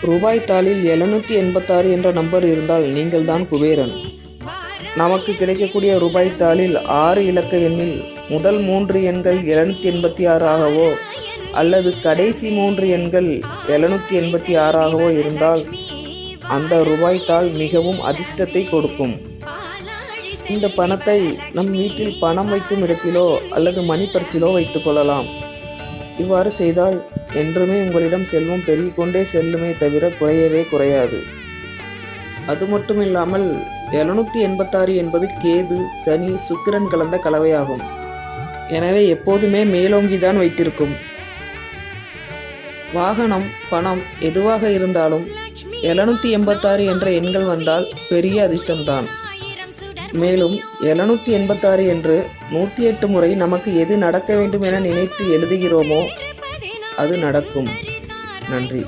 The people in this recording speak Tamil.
ரூபாய் தாளில் 786 என்ற நம்பர் இருந்தால் நீங்கள் தான் குபேரன். நமக்கு கிடைக்கக்கூடிய ரூபாய் தாளில் 6 இலக்க எண்ணில் முதல் 3 எண்கள் 786 ஆகவோ அல்லது கடைசி 3 எண்கள் 786 ஆகவோ இருந்தால் அந்த ரூபாய் தாள் மிகவும் அதிர்ஷ்டத்தை கொடுக்கும். இந்த பணத்தை நம் வீட்டில் பணம் வைக்கும் இடத்திலோ அல்லது மணி பர்சிலோ வைத்துக் கொள்ளலாம். இவ்வாறு செய்தால் என்றுமே உங்களிடம் செல்வம் பெருகிக்கொண்டே செல்லுமே தவிர குறையவே குறையாது. அது மட்டும் இல்லாமல் 786 என்பது கேது, சனி, சுக்கிரன் கலந்த கலவையாகும். எனவே எப்போதுமே மேலோங்கிதான் வைத்திருக்கும். வாகனம், பணம் எதுவாக இருந்தாலும் 786 என்ற எண்கள் வந்தால் பெரிய அதிர்ஷ்டம்தான். மேலும் 786 என்று 108 முறை நமக்கு எது நடக்க வேண்டும் என நினைத்து எழுதுகிறோமோ அது நடக்கும். நன்றி.